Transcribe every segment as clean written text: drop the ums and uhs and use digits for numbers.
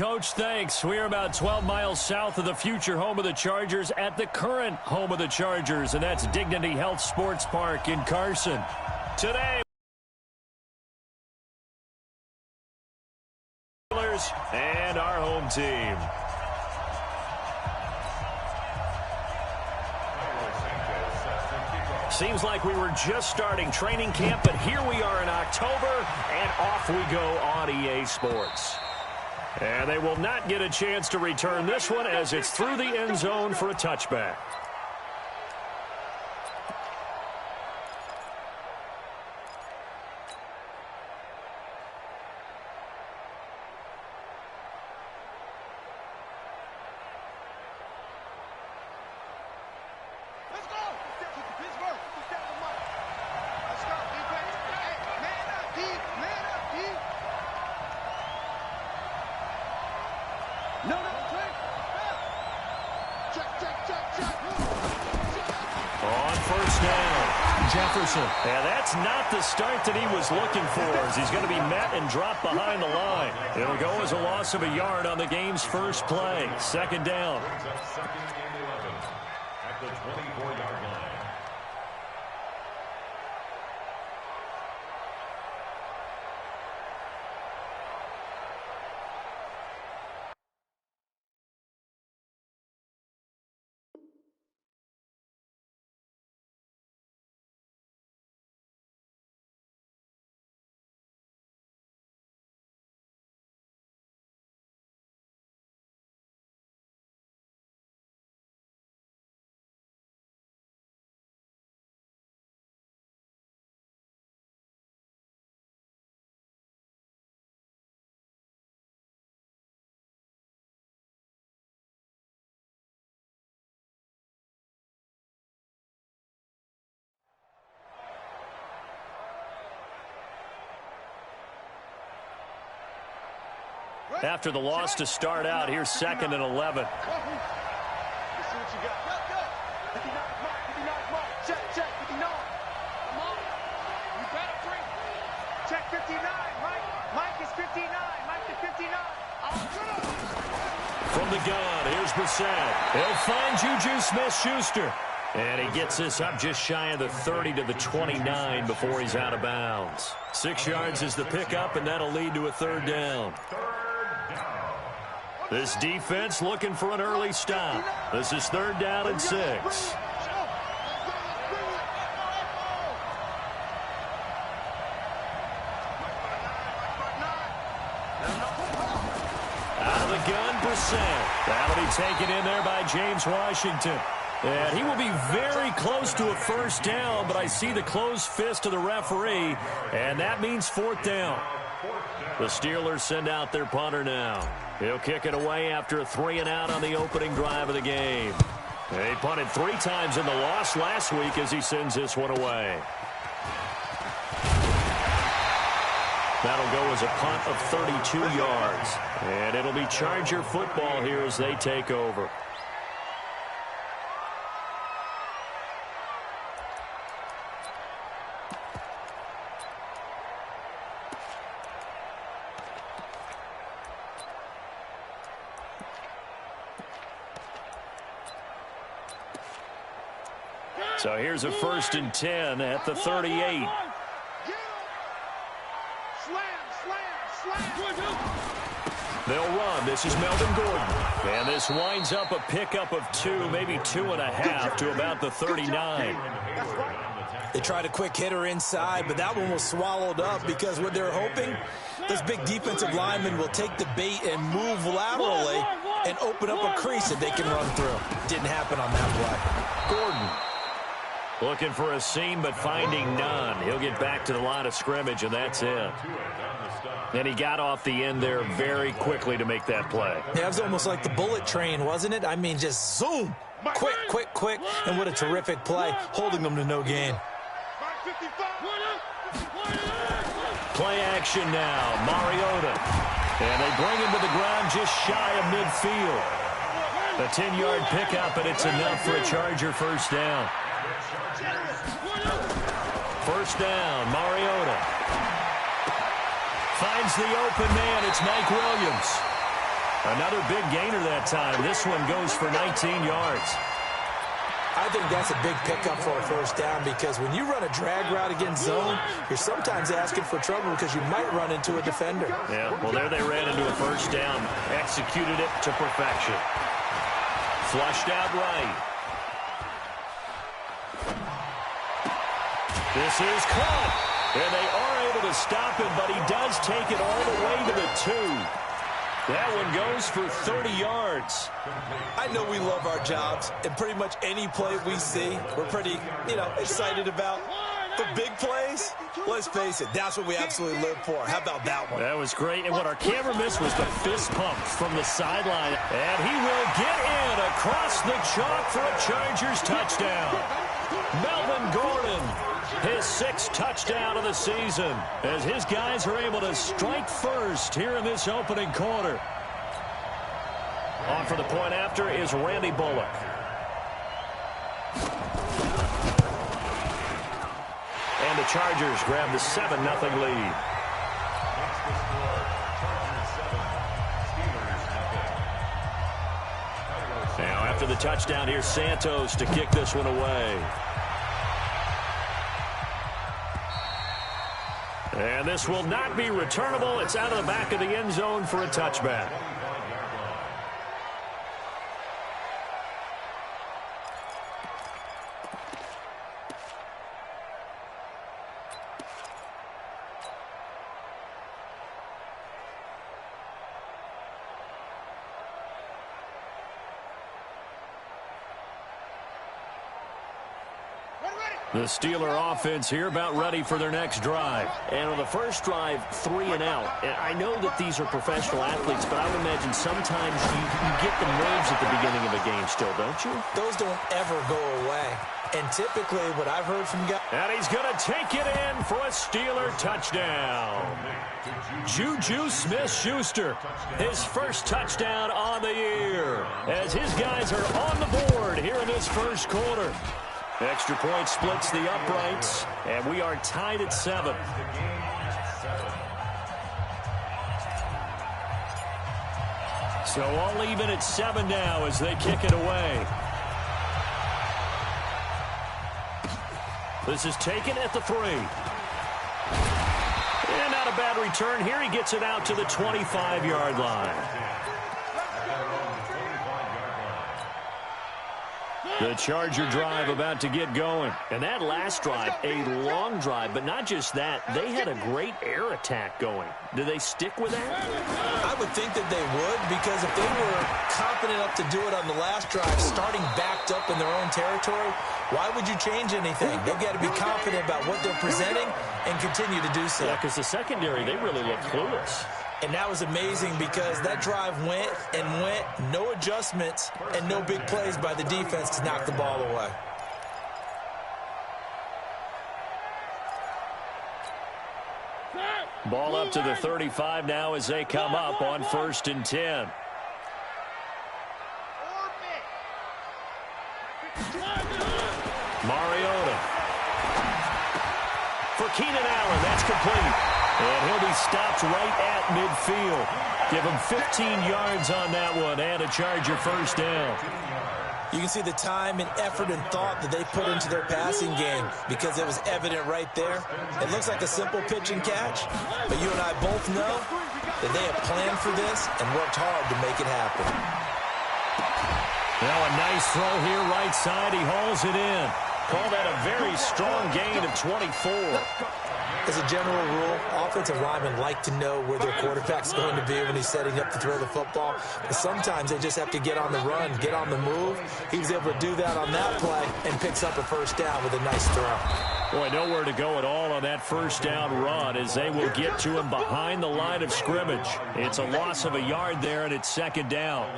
Coach. Thanks. We're about 12 miles south of the future home of the Chargers at the current home of the Chargers, and that's Dignity Health Sports Park in Carson. Today, and our home team. Seems like we were just starting training camp, but here we are in October, and off we go on EA Sports. And they will not get a chance to return this one as it's through the end zone for a touchback. Yeah, that's not the start that he was looking for, as he's going to be met and dropped behind the line. It'll go as a loss of a yard on the game's first play. Second down. At the 24-yard line. After the loss to start out, here's 2nd and 11. Check 59, Mike is 59, Mike is 59. From the gun, here's Brissett. He'll find Juju Smith-Schuster. And he gets this up just shy of the 30 to the 29 before he's out of bounds. 6 yards is the pickup, and that'll lead to a third down. This defense looking for an early stop. This is 3rd down and 6. Out of the gun, Brissett. That'll be taken in there by James Washington. And he will be very close to a first down, but I see the closed fist of the referee, and that means 4th down. The Steelers send out their punter now. He'll kick it away after a 3-and-out on the opening drive of the game. He punted 3 times in the loss last week as he sends this one away. That'll go as a punt of 32 yards. And it'll be Charger football here as they take over. So here's a 1st and 10 at the 38. They'll run. This is Melvin Gordon. And this winds up a pickup of 2, maybe 2.5 to about the 39. They tried a quick hitter inside, but that one was swallowed up because what they're hoping, this big defensive lineman will take the bait and move laterally and open up a crease that they can run through. Didn't happen on that play. Gordon looking for a seam, but finding none. He'll get back to the line of scrimmage, and that's it. And he got off the end there very quickly to make that play. Yeah, it was almost like the bullet train, wasn't it? I mean, just zoom. Quick, quick, quick. And what a terrific play, holding them to no gain. Play action now, Mariota. And they bring him to the ground just shy of midfield. A 10-yard pickup, and it's enough for a Charger first down. First down, Mariota. Finds the open man. It's Mike Williams. Another big gainer that time. This one goes for 19 yards. I think that's a big pickup for a first down because when you run a drag route against zone, you're sometimes asking for trouble because you might run into a defender. Yeah, well, there they ran into a first down. Executed it to perfection. Flushed out right. This is caught. And they are able to stop him, but he does take it all the way to the 2. That one goes for 30 yards. I know we love our jobs, and pretty much any play we see, we're pretty, excited about. The big plays, let's face it, that's what we absolutely live for. How about that one? That was great, and what our camera missed was the fist pump from the sideline. And he will get in across the chalk for a Chargers touchdown. Melvin Gordon, his 6th touchdown of the season, as his guys are able to strike first here in this opening quarter. On for the point after is Randy Bullock. And the Chargers grab the 7-0 lead. Now after the touchdown, here's Santos to kick this one away. And this will not be returnable. It's out of the back of the end zone for a touchback. The Steeler offense here about ready for their next drive. And on the first drive, 3 and out. And I know that these are professional athletes, but I would imagine sometimes you get the nerves at the beginning of a game still, don't you? Those don't ever go away. And typically what I've heard from guys... And he's going to take it in for a Steeler touchdown. Juju Smith-Schuster, his first touchdown on the year, as his guys are on the board here in this first quarter. Extra point splits the uprights, and we are tied at 7. So all even at 7 now as they kick it away. This is taken at the 3. And not a bad return here. He gets it out to the 25-yard line. The Charger drive about to get going. And that last drive, a long drive, but not just that. They had a great air attack going. Do they stick with that? I would think that they would, because if they were confident enough to do it on the last drive, starting backed up in their own territory, why would you change anything? They've got to be confident about what they're presenting and continue to do so. Yeah, because the secondary, they really look clueless. And that was amazing because that drive went and went, no adjustments and no big plays by the defense to knock the ball away. Ball up to the 35 now as they come up on 1st and 10. Mariota. For Keenan Allen, that's complete. And he'll be stopped right at midfield. Give him 15 yards on that one and a Charger first down. You can see the time and effort and thought that they put into their passing game because it was evident right there. It looks like a simple pitch and catch, but you and I both know that they have planned for this and worked hard to make it happen. Now a nice throw here right side. He hauls it in. Call that a very strong gain of 24. As a general rule, offensive linemen like to know where their quarterback's going to be when he's setting up to throw the football. But sometimes they just have to get on the run, get on the move. He was able to do that on that play and picks up a first down with a nice throw. Boy, nowhere to go at all on that first down run as they will get to him behind the line of scrimmage. It's a loss of a yard there, and it's 2nd down.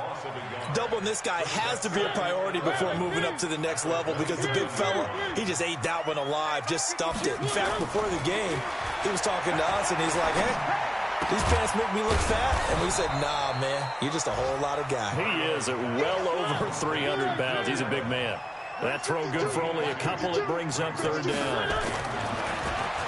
Doubling this guy has to be a priority before moving up to the next level because the big fella, he just ate that one alive, just stuffed it. In fact, before the game, he was talking to us, and he's like, hey, these pants make me look fat. And we said, nah, man, you're just a whole lot of guy. He is at well over 300 pounds. He's a big man. That throw good for only a couple. It brings up 3rd down.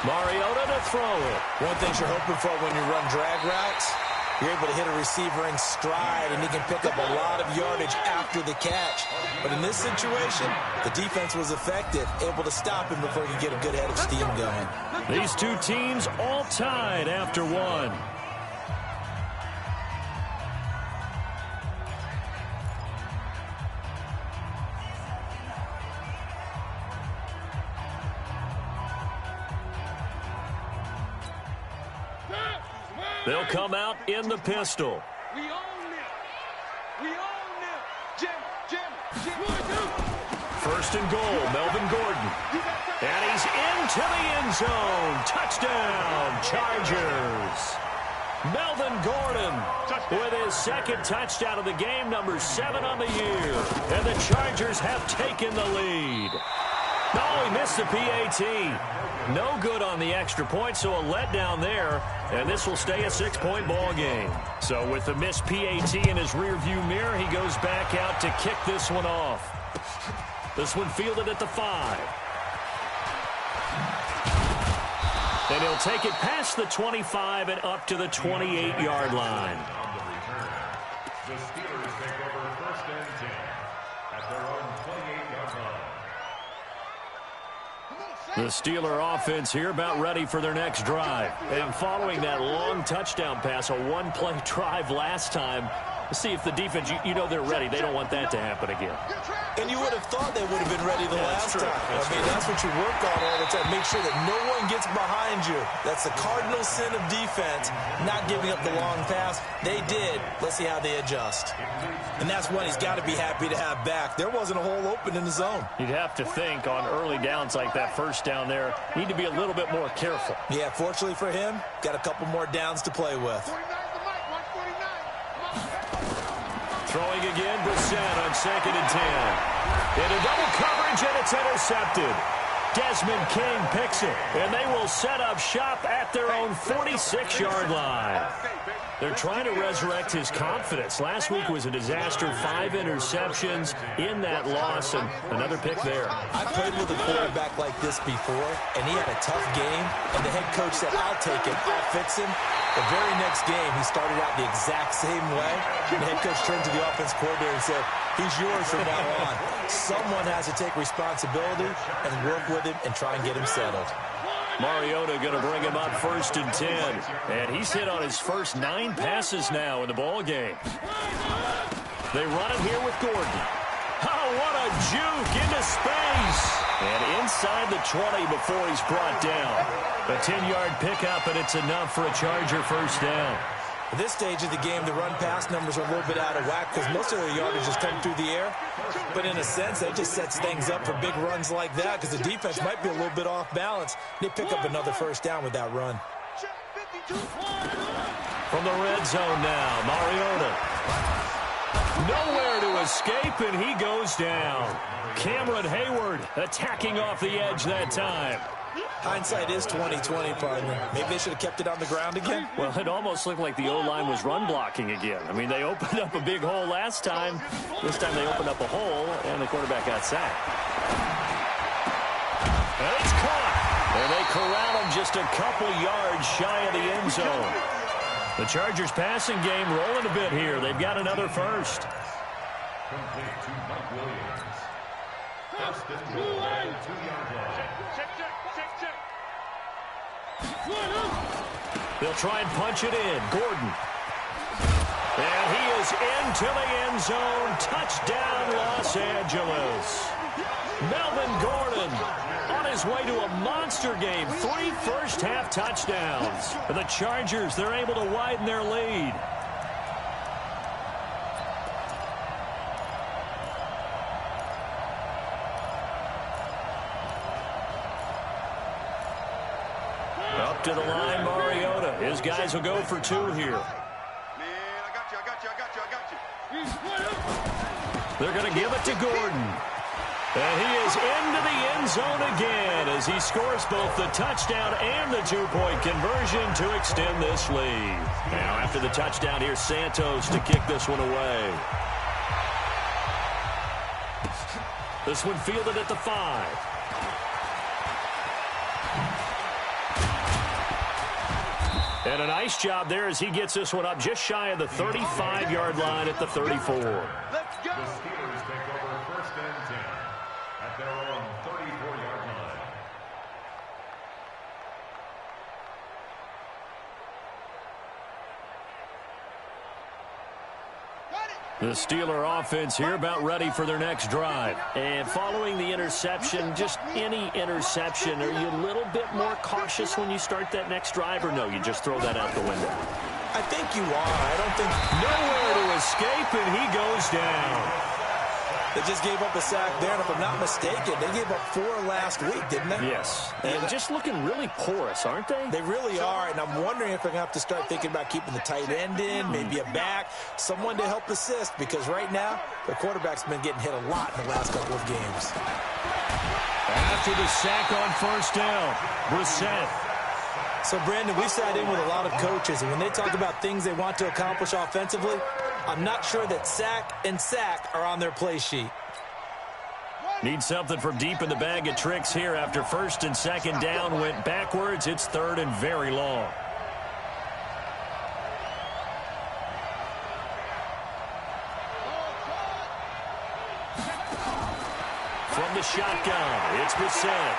Mariota to throw it. One thing you're hoping for when you run drag routes You're able to hit a receiver in stride, and he can pick up a lot of yardage after the catch. But in this situation, the defense was effective, able to stop him before he could get a good head of steam going. These two teams all tied after one. They'll come out in the pistol. We own them. We own them. Jim. First and goal, Melvin Gordon. And he's into the end zone. Touchdown, Chargers. Melvin Gordon with his second touchdown of the game, number 7 on the year. And the Chargers have taken the lead. Oh, he missed the PAT. No good on the extra point, so a letdown there. And this will stay a 6-point ball game. So with the missed PAT in his rearview mirror, he goes back out to kick this one off. This one fielded at the 5. And he'll take it past the 25 and up to the 28-yard line. The Steelers take over first and 10 at their own 28-yard line. The Steeler offense here about ready for their next drive. And following that long touchdown pass, a one-play drive last time, see if the defense, you know they're ready. They don't want that to happen again. And you would have thought they would have been ready the last time. That's what you work on all the time. Make sure that no one gets behind you. That's the cardinal sin of defense, not giving up the long pass. They did. Let's see how they adjust. And that's one he's got to be happy to have back. There wasn't a hole open in the zone. You'd have to think on early downs like that first down there, need to be a little bit more careful. Yeah, fortunately for him, got a couple more downs to play with. Throwing again, Brissett on 2nd and 10. Into double coverage, and it's intercepted. Desmond King picks it, and they will set up shop at their own 46-yard line. They're trying to resurrect his confidence. Last week was a disaster, 5 interceptions in that loss, and another pick there. I played with a quarterback like this before, and he had a tough game, and the head coach said, I'll take him, I'll fix him. The very next game, he started out the exact same way. The head coach turned to the offense coordinator and said, he's yours from now on. Someone has to take responsibility and work with him and try and get him settled. Mariota going to bring him up 1st and 10. And he's hit on his first 9 passes now in the ball game. They run it here with Gordon. Oh, what a juke into space. And inside the 20 before he's brought down. A 10-yard pickup, and it's enough for a Charger first down. At this stage of the game, the run-pass numbers are a little bit out of whack because most of their yardage is coming through the air. But in a sense, that just sets things up for big runs like that because the defense might be a little bit off balance. They pick up another first down with that run. From the red zone now, Mariota. Nowhere to escape, and he goes down. Cameron Hayward attacking off the edge that time. Hindsight is 20/20, partner. Maybe they should have kept it on the ground again. Well, it almost looked like the O-line was run blocking again. I mean, they opened up a big hole last time. This time they opened up a hole, and the quarterback got sacked. And it's caught. And they corral him just a couple yards shy of the end zone. The Chargers passing game rolling a bit here. They've got another first. Complete to Mike Williams. First and goal at the 2-yard line. They'll try and punch it in. Gordon. And he is into the end zone. Touchdown, Los Angeles. Melvin Gordon on his way to a monster game. 3 first-half touchdowns. And the Chargers, they're able to widen their lead. Up to the line, Mariota. His guys will go for 2 here. Man, I got you. They're going to give it to Gordon. And he is into the end zone again as he scores both the touchdown and the 2-point conversion to extend this lead. Now, after the touchdown, here's Santos to kick this one away. This one fielded at the 5. And a nice job there as he gets this one up just shy of the 35-yard line at the 34. Let's go. The Steelers take over first and 10 at their own 34-yard line. The Steeler offense here about ready for their next drive. And following the interception, just any interception, are you a little bit more cautious when you start that next drive, or no, you just throw that out the window? I think you are. I don't think... Nowhere to escape, and he goes down. They just gave up a sack there, and if I'm not mistaken, they gave up 4 last week, didn't they? Yes, and just looking really porous, aren't they? They really are, and I'm wondering if they're going to have to start thinking about keeping the tight end in, maybe a back, someone to help assist, because right now, their quarterback's been getting hit a lot in the last couple of games. After the sack on first down, Brissett. So, Brandon, we sat in with a lot of coaches, and when they talk about things they want to accomplish offensively, I'm not sure that sack and sack are on their play sheet. Need something from deep in the bag of tricks here after first and second down went backwards. It's third and very long. From the shotgun, it's Brissett.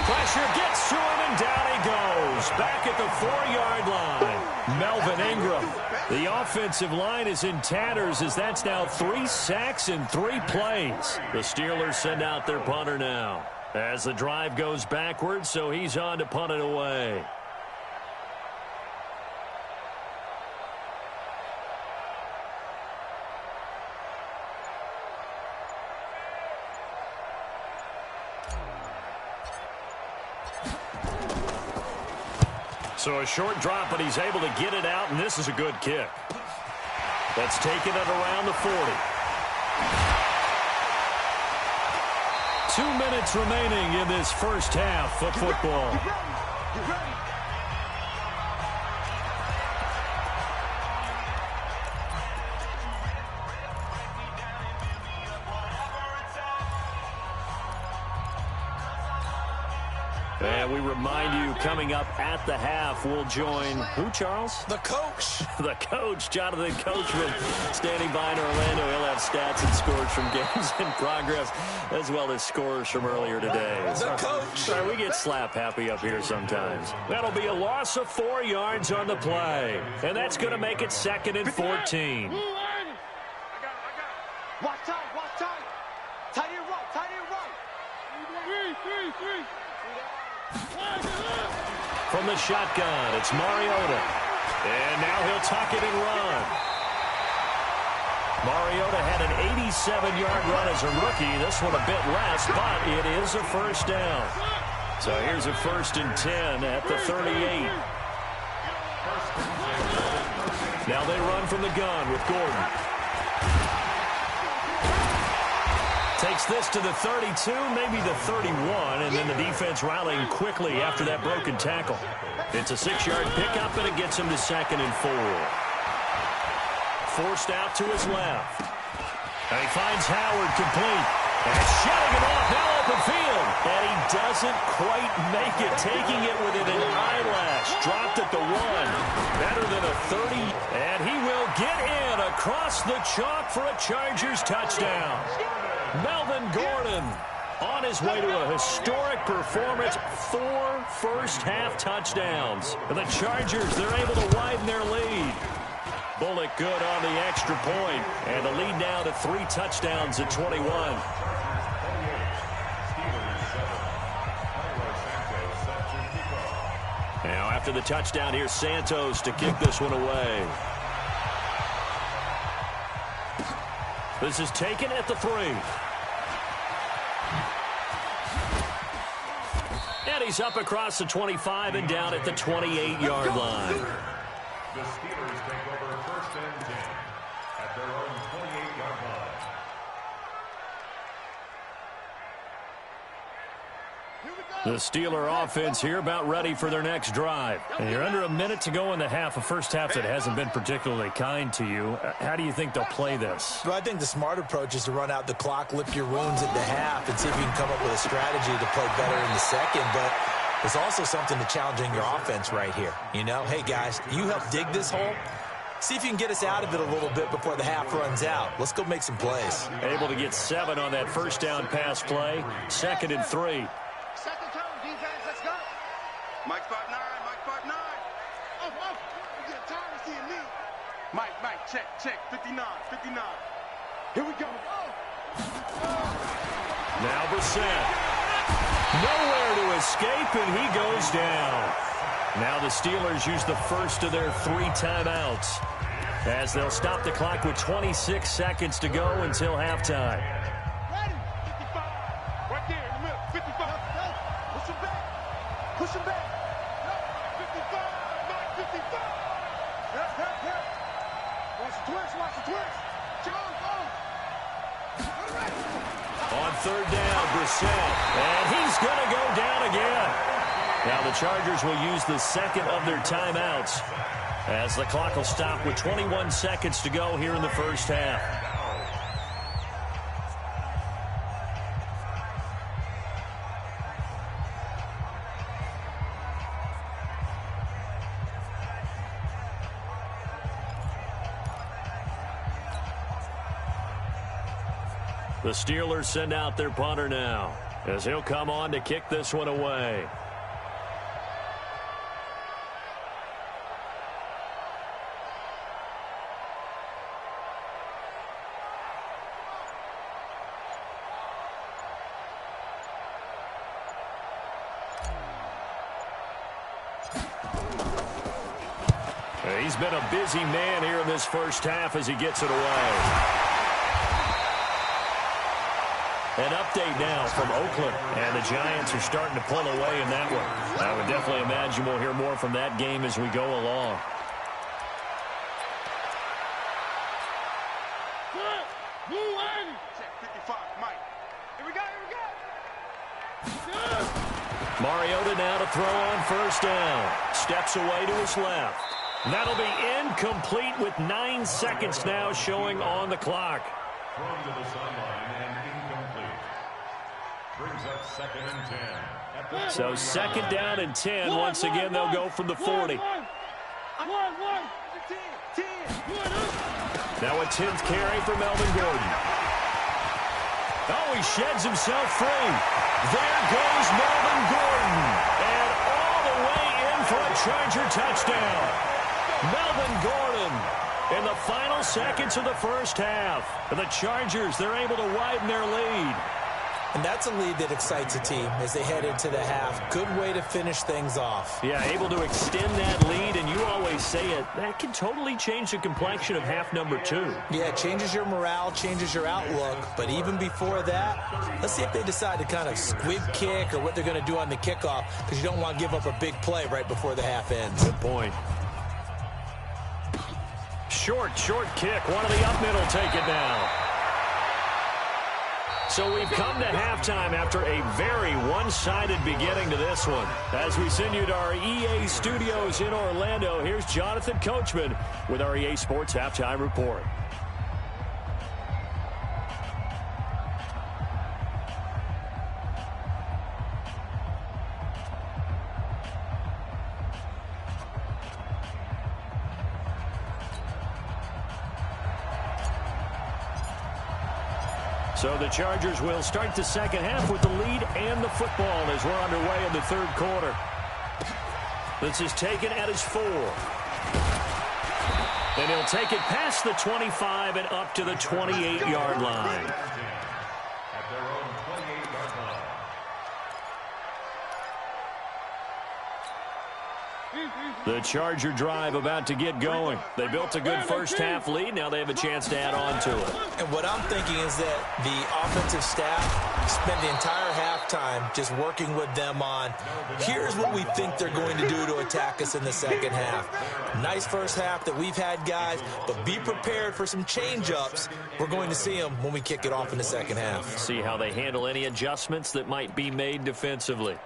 Pressure gets to him, and down he goes. Back at the 4-yard line. Melvin Ingram. The offensive line is in tatters as that's now 3 sacks in 3 plays. The Steelers send out their punter now as the drive goes backwards, so he's on to punt it away. So a short drop, but he's able to get it out, and this is a good kick. That's taken it around the 40. 2 minutes remaining in this first half of football. And we remind you, coming up at the half, we'll join who, Charles? The coach. The coach, Jonathan Coachman, standing by in Orlando. He'll have stats and scores from games in progress, as well as scores from earlier today. The coach. Sorry, we get slap happy up here sometimes. That'll be a loss of 4 yards on the play. And that's going to make it 2nd and 14. I got it. Watch time, watch time. Tight end right, tight end right. 3. From the shotgun, it's Mariota. And now he'll tuck it and run. Mariota had an 87-yard run as a rookie. This one a bit less, but it is a first down. So here's a 1st and 10 at the 38. Now they run from the gun with Gordon. Takes this to the 32, maybe the 31, and then the defense rallying quickly after that broken tackle. It's a 6-yard pickup, and it gets him to 2nd and 4. Forced out to his left. And he finds Howard complete. And shutting him off now open field. And he doesn't quite make it, taking it within an eyelash. Dropped at the 1. Better than a 30. And he will get in across the chalk for a Chargers touchdown. Melvin Gordon on his way to a historic performance. 4 first-half touchdowns. And the Chargers, they're able to widen their lead. Bullock good on the extra point. And the lead now to 3 touchdowns at 21. Now after the touchdown, here's Santos to kick this one away. This is taken at the 3. And he's up across the 25 and down at the 28-yard line. The Steelers take over 1st and 10 at their own 28-yard line. The Steeler offense here about ready for their next drive. And you're under a minute to go in the half, a first half that hasn't been particularly kind to you. How do you think they'll play this? Well, I think the smart approach is to run out the clock, lick your wounds at the half, and see if you can come up with a strategy to play better in the second. But There's also something to challenging your offense right here. You know, hey, guys, you help dig this hole. See if you can get us out of it a little bit before the half runs out. Let's go make some plays. Able to get 7 on that first down pass play. 2nd and 3. Second tone, defense, let's go. Mike 5'9", Mike 5'9". Oh, you get tired of seeing me. Mike, check, 59. Here we go. Now Brissett. Nowhere to escape, and he goes down. Now the Steelers use the first of their 3 timeouts as they'll stop the clock with 26 seconds to go until halftime. Ready? 55. Right there in the middle. 55. Push him back. Push him back. 55. Mike 55. Help. Watch the twist. John, go. On 3rd down, Brissett. And he's going to go down again. Now the Chargers will use the 2nd of their timeouts as the clock will stop with 21 seconds to go here in the first half. The Steelers send out their punter now as he'll come on to kick this one away. He's been a busy man here in this first half as he gets it away. An update now from Oakland, and the Giants are starting to pull away in that one. I would definitely imagine we'll hear more from that game as we go along. Check 55, Mike. Here we go. Mariota now to throw on first down. Steps away to his left. That'll be incomplete with 9 seconds now showing on the clock. Thrown to the sideline and incomplete. Brings up 2nd and 10. So 2nd down and 10. Once again, they'll go from the 40. Now a 10th carry for Melvin Gordon. Oh, he sheds himself free. There goes Melvin Gordon. And all the way in for a Charger touchdown. Melvin Gordon in the final seconds of the first half. And the Chargers, they're able to widen their lead. And that's a lead that excites a team as they head into the half. Good way to finish things off. Yeah, able to extend that lead, and you always say it, that can totally change the complexion of half number 2. Yeah, it changes your morale, changes your outlook. But even before that, let's see if they decide to kind of squib kick or what they're going to do on the kickoff, because you don't want to give up a big play right before the half ends. Good point. Short kick. One of the up middle take it now. So we've come to halftime after a very one-sided beginning to this one. As we send you to our EA studios in Orlando, here's Jonathan Coachman with our EA Sports Halftime Report. So the Chargers will start the second half with the lead and the football as we're underway in the third quarter. This is taken at his 4. And he'll take it past the 25 and up to the 28-yard line. At their own 28-yard line. The Charger drive about to get going. They built a good first half lead. Now they have a chance to add on to it. And what I'm thinking is that the offensive staff spent the entire halftime just working with them on, here's what we think they're going to do to attack us in the second half. Nice first half that we've had, guys, but be prepared for some change-ups. We're going to see them when we kick it off in the second half. See how they handle any adjustments that might be made defensively.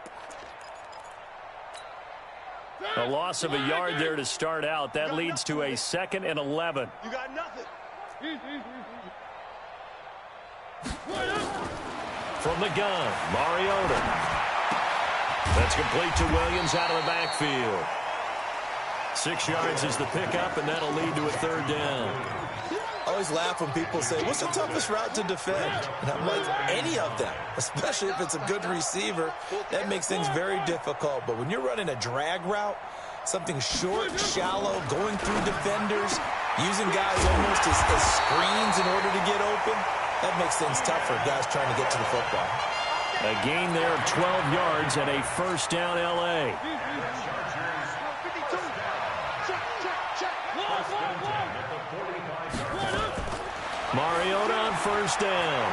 A loss of a yard there to start out. That leads to a 2nd and 11. You got nothing. From the gun, Mariota. That's complete to Williams out of the backfield. 6 yards is the pickup, and that'll lead to a third down. I always laugh when people say, what's the toughest route to defend? And I'm like, any of them, especially if it's a good receiver. That makes things very difficult. But when you're running a drag route, something short, shallow, going through defenders, using guys almost as screens in order to get open, that makes things tough for guys trying to get to the football. A gain there of 12 yards and a first down L.A. Mariota on first down.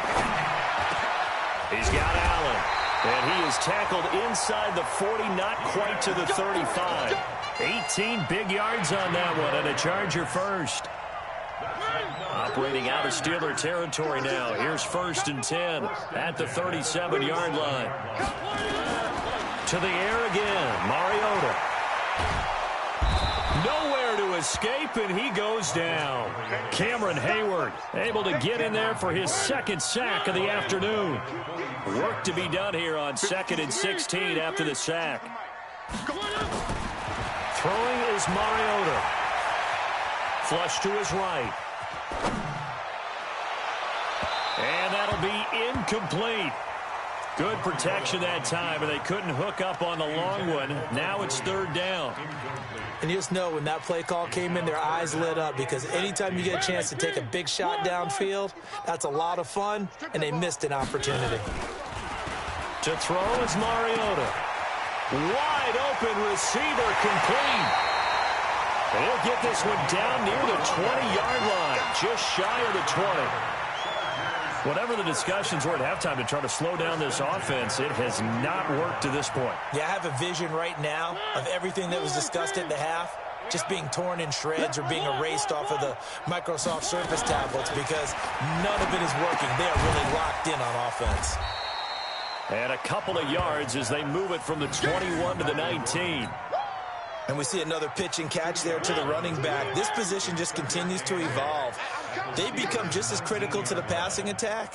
He's got Allen. And he is tackled inside the 40, not quite to the 35. 18 big yards on that one, and a Charger first. Operating out of Steeler territory now. Here's 1st and 10 at the 37-yard line. To the air again, Mariota. Nowhere to escape, and he goes down. Cameron Hayward able to get in there for his 2nd sack of the afternoon. Work to be done here on 2nd and 16 after the sack. Throwing is Mariota. Flush to his right. And that'll be incomplete. Good protection that time, and they couldn't hook up on the long one. Now it's 3rd down. And you just know when that play call came in, their eyes lit up, because anytime you get a chance to take a big shot downfield, that's a lot of fun, and they missed an opportunity. To throw is Mariota. Wide open receiver, complete. He'll get this one down near the 20-yard line, just shy of the 20. Whatever the discussions were at halftime to try to slow down this offense, it has not worked to this point. Yeah, I have a vision right now of everything that was discussed at the half just being torn in shreds or being erased off of the Microsoft Surface tablets, because none of it is working. They are really locked in on offense. And a couple of yards as they move it from the 21 to the 19. And we see another pitch and catch there to the running back. This position just continues to evolve. They become just as critical to the passing attack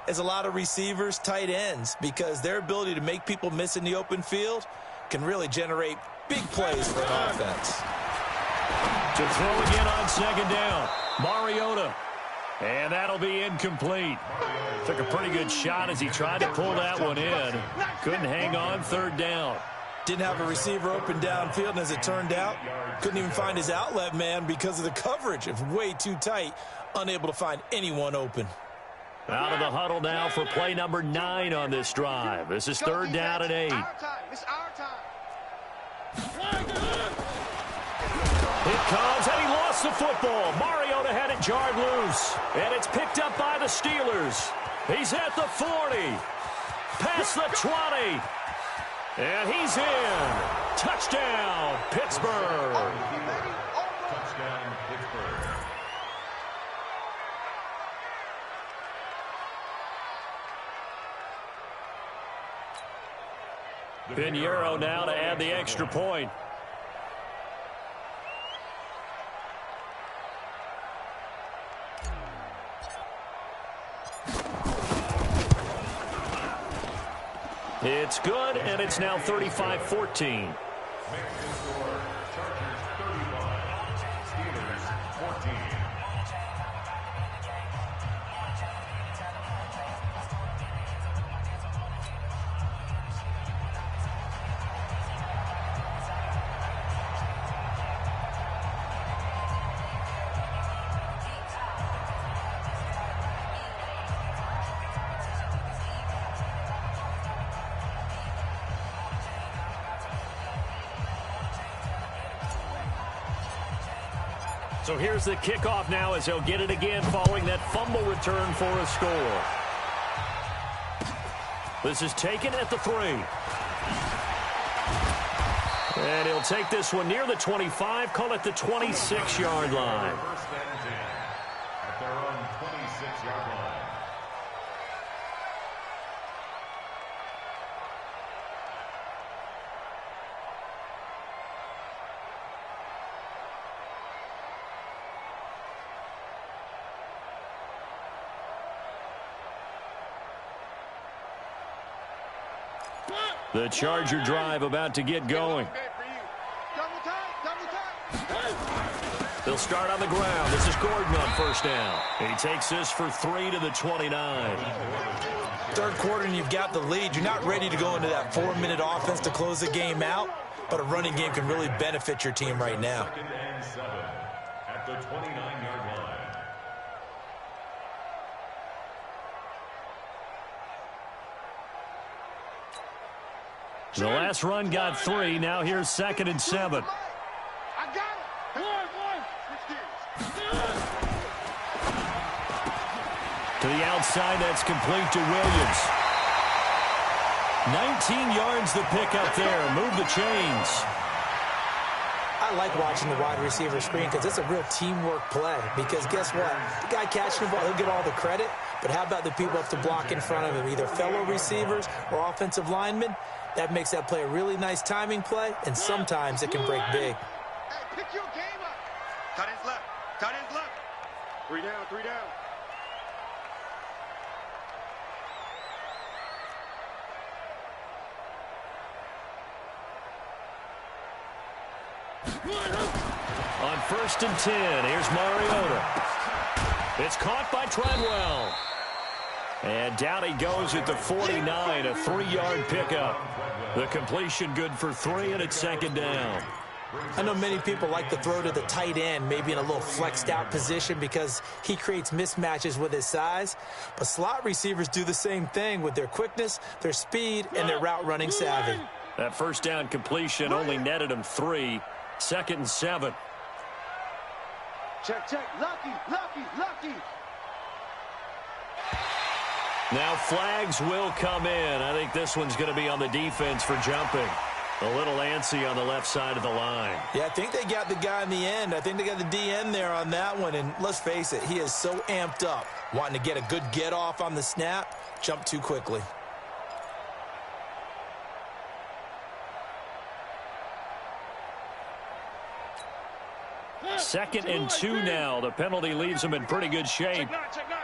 as a lot of receivers, tight ends, because their ability to make people miss in the open field can really generate big plays for an offense. To throw again on 2nd down, Mariota. And that'll be incomplete. Took a pretty good shot as he tried to pull that one in. Couldn't hang on, 3rd down. Didn't have a receiver open downfield, and as it turned out, couldn't even find his outlet man because of the coverage. It was way too tight, unable to find anyone open. Out of the huddle now for play number 9 on this drive. This is 3rd down and 8. It's our time. It comes, and he lost the football. Mariota had it jarred loose, and it's picked up by the Steelers. He's at the 40, past the 20. And he's in. Touchdown, Pittsburgh. Touchdown, Pittsburgh. Pinheiro now to add the extra point. It's good, and it's now 35-14. So here's the kickoff now as he'll get it again following that fumble return for a score. This is taken at the 3. And he'll take this one near the 25, call it the 26-yard line. First and 10 at their own 26-yard line. The Charger drive about to get going. They'll start on the ground. This is Gordon on first down. He takes this for 3 to the 29. Third quarter and you've got the lead. You're not ready to go into that 4-minute offense to close the game out, but a running game can really benefit your team right now. Second and 7 at the 29-yard line. The last run got 3. Now here's 2nd and 7. I got it. To the outside, that's complete to Williams. 19 yards the pickup there. Move the chains. I like watching the wide receiver screen because it's a real teamwork play. Because guess what? The guy catching the ball, he'll get all the credit. But how about the people up to block in front of him, either fellow receivers or offensive linemen? That makes that play a really nice timing play, and sometimes it can break big. Hey, pick your game up. Cut his left. Cut his left. 3 down, 3 down. On 1st and 10, here's Mariota. It's caught by Treadwell. And down he goes at the 49, a 3-yard pickup. The completion good for 3, and it's 2nd down. I know many people like to throw to the tight end, maybe in a little flexed out position because he creates mismatches with his size. But slot receivers do the same thing with their quickness, their speed, and their route running savvy. That first down completion only netted him 3. 2nd and 7. Check, check. Lucky, lucky, lucky. Now flags will come in. I think this one's going to be on the defense for jumping. A little antsy on the left side of the line. Yeah, I think they got the guy in the end. I think they got the DN there on that one. And let's face it, he is so amped up, wanting to get a good get off on the snap, jump too quickly. Second and 2 now. The penalty leaves him in pretty good shape. Check nine.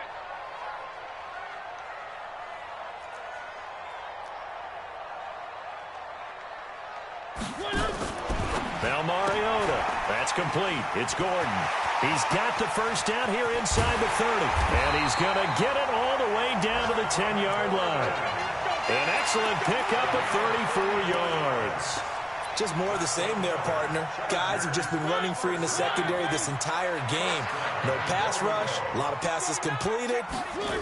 Now Mariota. That's complete. It's Gordon. He's got the first down here inside the 30. And he's going to get it all the way down to the 10-yard line. An excellent pickup of 34 yards. Just more of the same there, partner. Guys have just been running free in the secondary this entire game. No pass rush, a lot of passes completed.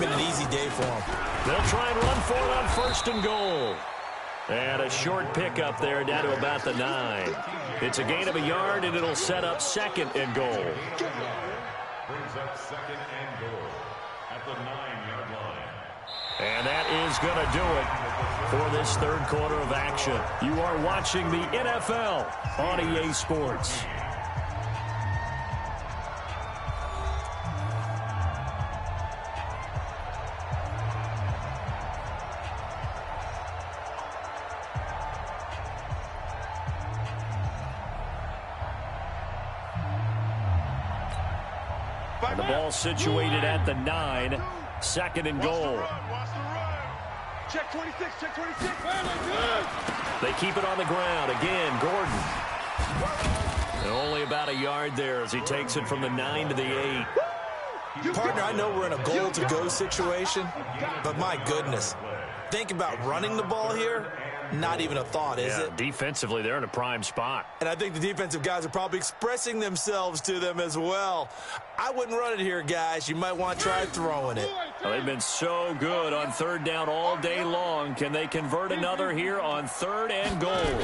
Been an easy day for them. They'll try and run for it on 1st and goal. And a short pickup there down to about the 9. It's a gain of a yard, and it'll set up 2nd and goal. Brings up 2nd and goal at the 9-yard line. And that is going to do it for this third quarter of action. You are watching the NFL on EA Sports. And the ball situated at the 9, 2nd and goal. Check 26, check 26. They keep it on the ground. Again, Gordon. And only about a yard there as he takes it from the 9 to the 8. Partner, I know we're in a goal-to-go situation, but my goodness. Think about running the ball here. Not even a thought, is it? Defensively, they're in a prime spot. And I think the defensive guys are probably expressing themselves to them as well. I wouldn't run it here, guys. You might want to try throwing it. Well, they've been so good on 3rd down all day long. Can they convert another here on 3rd and goal?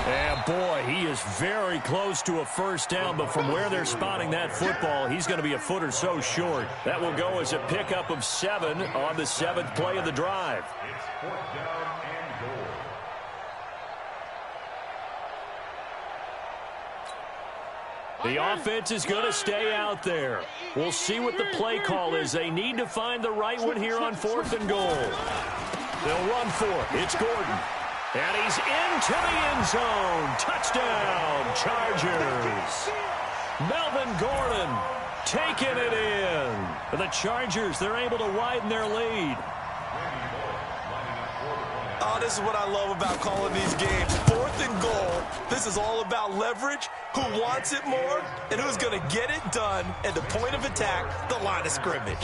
Yeah, boy, he is very close to a first down, but from where they're spotting that football, he's going to be a foot or so short. That will go as a pickup of 7 on the 7th play of the drive. It's 4th down and goal. The offense is going to stay out there. We'll see what the play call is. They need to find the right one here on 4th and goal. They'll run for it. It's Gordon. And he's into the end zone. Touchdown, Chargers. Melvin Gordon taking it in. The Chargers, they're able to widen their lead. Oh, this is what I love about calling these games. 4th and goal. This is all about leverage, who wants it more, and who's going to get it done at the point of attack, the line of scrimmage.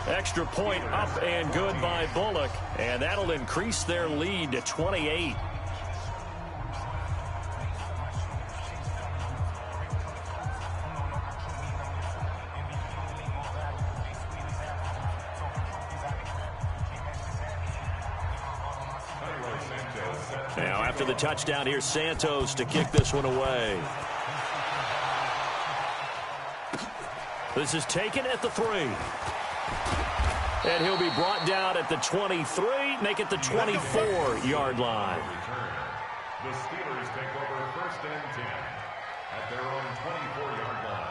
Extra point up and good by Bullock, and that'll increase their lead to 28. Now, after the touchdown, here's Santos to kick this one away. This is taken at the 3. And he'll be brought down at the 23, make it the 24-yard line. The Steelers take over 1st and 10 at their own 24-yard line.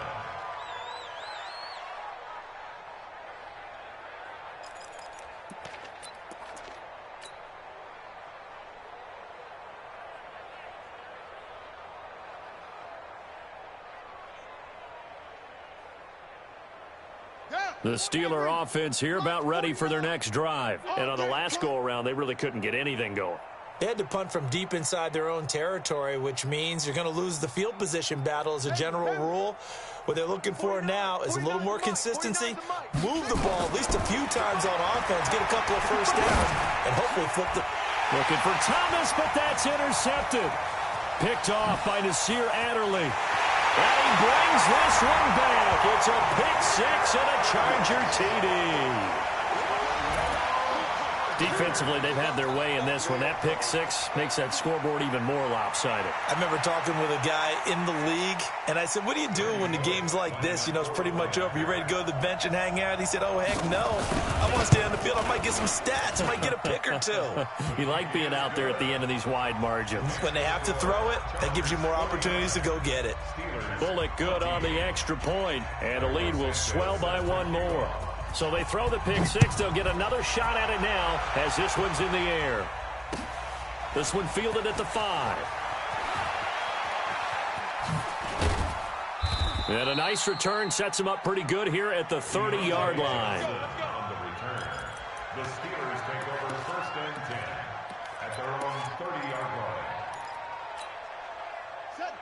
The Steeler offense here about ready for their next drive. And on the last go-around, they really couldn't get anything going. They had to punt from deep inside their own territory, which means you're going to lose the field position battle as a general rule. What they're looking for now is a little more consistency, move the ball at least a few times on offense, get a couple of first downs, and hopefully flip the... Looking for Thomas, but that's intercepted. Picked off by Nasir Adderley. And he brings this one back. It's a pick 6 and a Charger TD. Defensively, they've had their way in this one. That pick 6 makes that scoreboard even more lopsided. I remember talking with a guy in the league, and I said, what do you do when the game's like this? You know, it's pretty much over. You ready to go to the bench and hang out? He said, oh, heck no. I want to stay on the field. I might get some stats. I might get a pick or two. You like being out there at the end of these wide margins. When they have to throw it, that gives you more opportunities to go get it. Bullock good on the extra point, and the lead will swell by one more. So they throw the pick 6. They'll get another shot at it now as this one's in the air. This one fielded at the 5. And a nice return sets him up pretty good here at the 30-yard line. On the return, the Steelers take over 1st and 10 at their own 30-yard line.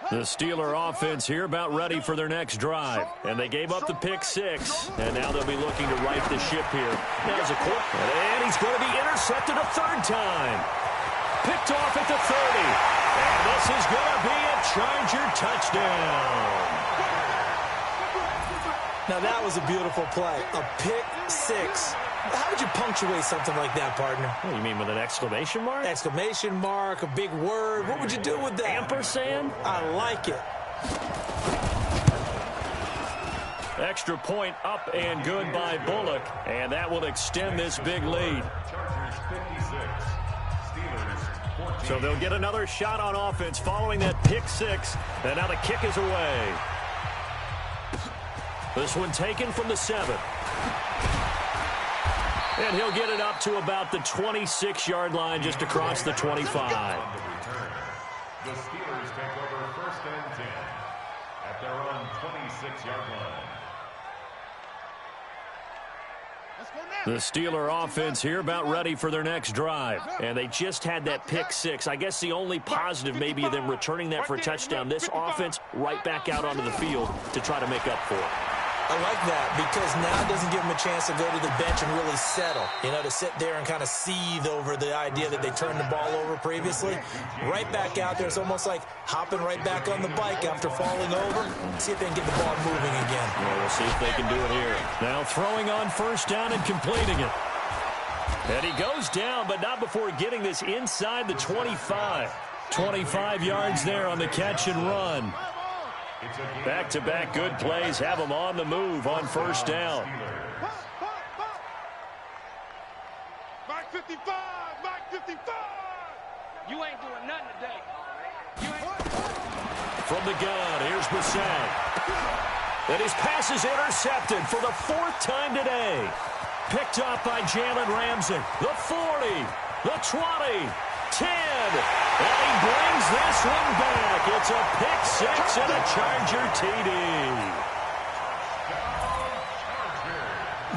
The Steeler offense here about ready for their next drive. And they gave up the pick 6. And now they'll be looking to right the ship here. Now's a quick. And he's going to be intercepted a 3rd time. Picked off at the 30. And this is going to be a Charger touchdown. Now, that was a beautiful play. A pick 6. How would you punctuate something like that, partner? What, you mean with an exclamation mark? Exclamation mark, a big word. What would you do with that? Ampersand? I like it. Extra point up and good by Bullock. And that will extend this big lead. Chargers 56, Steelers 14. So they'll get another shot on offense following that pick 6. And now the kick is away. This one taken from the 7. And he'll get it up to about the 26-yard line just across the 25. On the return, the Steelers take over 1st and 10 at their own 26-yard line. The Steeler offense here about ready for their next drive. And they just had that pick 6. I guess the only positive may be them returning that for a touchdown. This offense right back out onto the field to try to make up for it. I like that because now it doesn't give them a chance to go to the bench and really settle. You know, to sit there and kind of seethe over the idea that they turned the ball over previously. Right back out there. It's almost like hopping right back on the bike after falling over. See if they can get the ball moving again. Well, we'll see if they can do it here. Now throwing on 1st down and completing it. And he goes down, but not before getting this inside the 25. 25 yards there on the catch and run. Back-to-back good plays have them on the move on 1st down. Mike 55, Mike 55. You ain't doing nothing today. From the gun, here's Brissett. And his pass is intercepted for the 4th time today. Picked up by Jalen Ramsey. The 40, the 20, 10. And he brings this one back. It's a pick 6 and a Charger TD.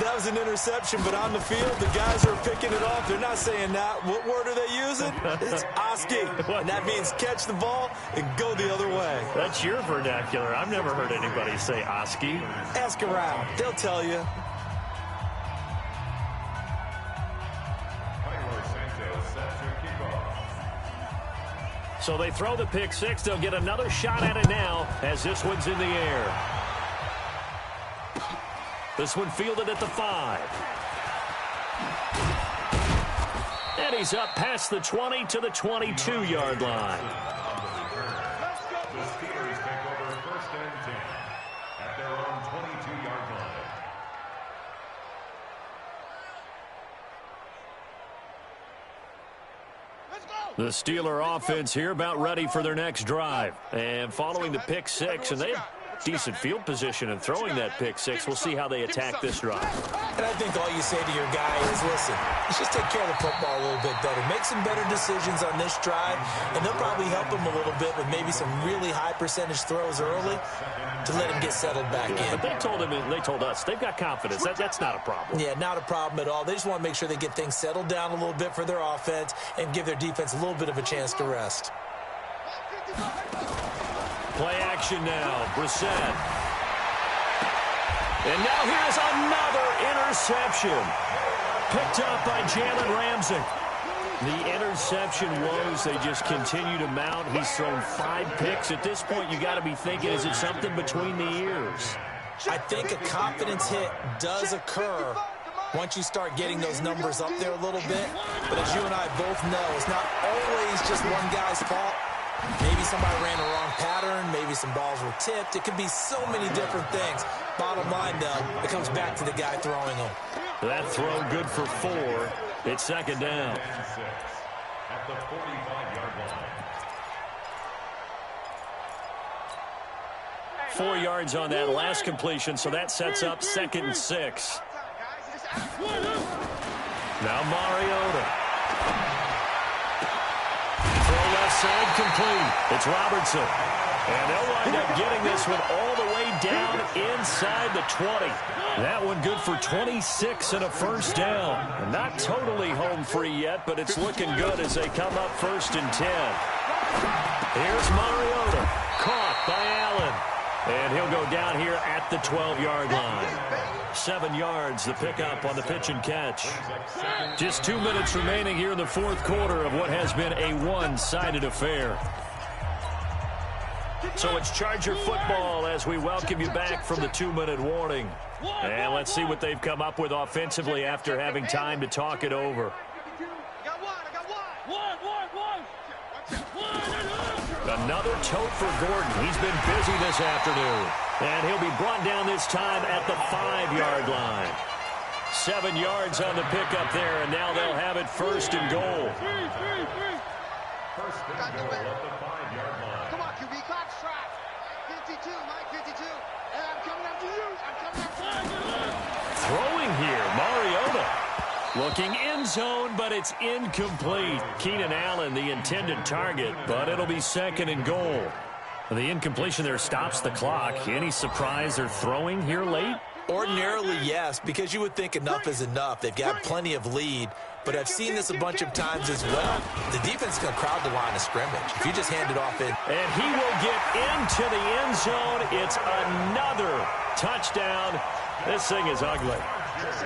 That was an interception, but on the field, the guys who are picking it off, they're not saying that. What word are they using? It's Oski, and that means catch the ball and go the other way. That's your vernacular. I've never heard anybody say Oski. Ask around. They'll tell you. So they throw the pick six. They'll get another shot at it now as this one's in the air. This one fielded at the 5. And he's up past the 20 to the 22-yard line. The Steelers take over first and 10 at their own 22-yard line. The Steeler offense here about ready for their next drive. And following the pick six, and they have decent field position in throwing that pick six. We'll see how they attack this drive. And I think all you say to your guy is, listen, let's just take care of the football a little bit better. Make some better decisions on this drive, and they'll probably help him a little bit with maybe some really high percentage throws early to let him get settled back in. But they told us, they've got confidence. That's not a problem. Yeah, not a problem at all. They just want to make sure they get things settled down a little bit for their offense and give their defense a little bit of a chance to rest. Play action now, Brissett. And now here's another interception. Picked up by Jalen Ramsey. The interception woes, they just continue to mount. He's thrown 5 picks. At this point, you got to be thinking, is it something between the ears? I think a confidence hit does occur once you start getting those numbers up there a little bit. But as you and I both know, it's not always just one guy's fault. Maybe somebody ran a wrong pattern. Maybe some balls were tipped. It could be so many different things. Bottom line, though, it comes back to the guy throwing them. That throw good for 4. It's second down. At the 45-yard line. 4 yards on that last completion, so that sets up 2nd and 6. Now Mariota. Throw left side complete. It's Robertson. And they'll wind up getting this one all the way down inside the 20. That one good for 26 and a first down. Not totally home free yet, but it's looking good as they come up 1st and 10. Here's Mariota. Caught by Allen. And he'll go down here at the 12-yard line. 7 yards, the pickup on the pitch and catch. Just 2 minutes remaining here in the 4th quarter of what has been a one-sided affair. So it's Charger football as we welcome you back from the 2-minute warning. And let's see what they've come up with offensively after having time to talk it over. Another tote for Gordon. He's been busy this afternoon. And he'll be brought down this time at the 5-yard line. 7 yards on the pickup there, and now they'll have it 1st and goal. First and goal at the 5-yard line. Come on, QB, clock strike. 52, Mike, 52. And I'm coming after you. I'm coming after you. Throwing here, Mariota. Looking end zone, but it's incomplete. Keenan Allen, the intended target, but it'll be 2nd and goal. The incompletion there stops the clock. Any surprise they're throwing here late? Ordinarily, yes, because you would think enough is enough. They've got plenty of lead, but I've seen this a bunch of times as well. The defense is going to crowd the line of scrimmage. If you just hand it off in. And he will get into the end zone. It's another touchdown. This thing is ugly.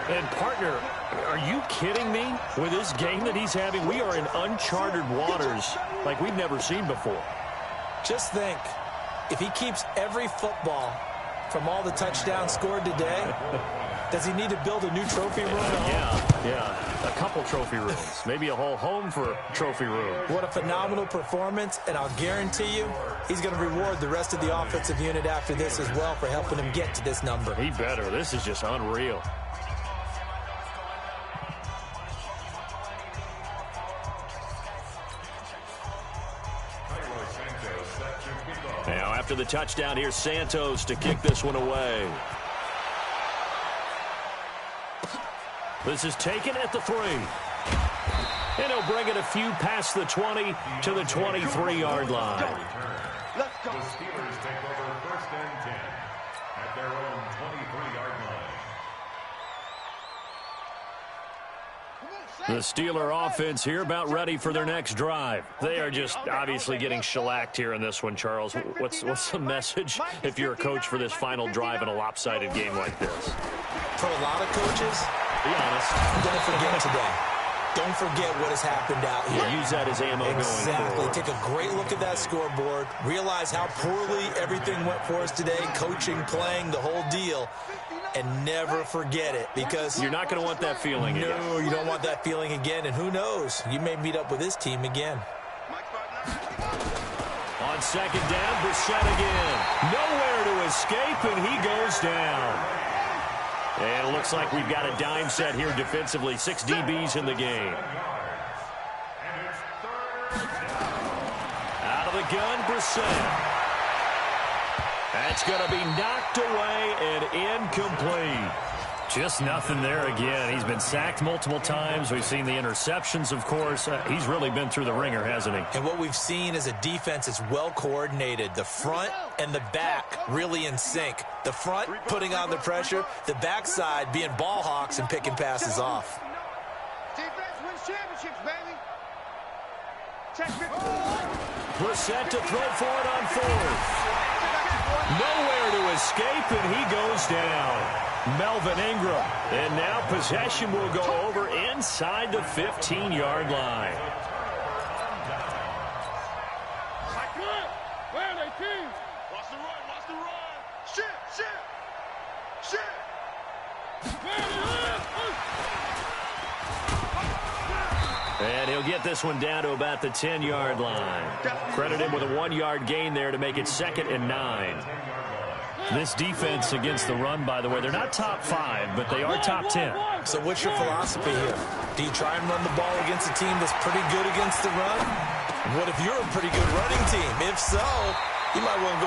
And, partner, are you kidding me? With this game that he's having, we are in uncharted waters like we've never seen before. Just think, if he keeps every football from all the touchdowns scored today, does he need to build a new trophy room at home? Yeah. A couple trophy rooms. Maybe a whole home for trophy room. What a phenomenal performance, and I'll guarantee you he's going to reward the rest of the offensive unit after this as well for helping him get to this number. He better. This is just unreal. Now, after the touchdown, here's Santos to kick this one away. This is taken at the 3. And he'll bring it a few past the 20 to the 23-yard line. Let's go. The Steelers take over 1st and 10 at their own 23-yard line. The Steeler offense here about ready for their next drive. They are just obviously getting shellacked here in this one, Charles. What's the message if you're a coach for this final drive in a lopsided game like this? For a lot of coaches, be honest, don't forget today. Don't forget what has happened out here. Use that as ammo going forward. Take a great look at that scoreboard. Realize how poorly everything went for us today, coaching, playing, the whole deal. And never forget it, because you're not going to want that feeling again. No, you don't want that feeling again. And who knows? You may meet up with this team again. On second down, Brissett again. Nowhere to escape, and he goes down. And it looks like we've got a dime set here defensively. 6 DBs in the game. Out of the gun, Brissett. That's going to be knocked away and incomplete. Just nothing there again. He's been sacked multiple times. We've seen the interceptions, of course. He's really been through the ringer, hasn't he? And what we've seen is a defense that's well coordinated. The front and the back really in sync. The front putting on the pressure. The backside being ball hawks and picking passes off. Defense wins championships, baby. Brissett to throw for it on 4th. Nowhere to escape, and he goes down. Melvin Ingram. And now possession will go over inside the 15-yard line. Where are they, team? Watch the run, watch the run. Shit. And he'll get this one down to about the 10-yard line. Credit him with a 1-yard gain there to make it 2nd and 9. This defense against the run, by the way, they're not top 5, but they are top 10. So what's your philosophy here? Do you try and run the ball against a team that's pretty good against the run? What if you're a pretty good running team? If so, you might want to go ahead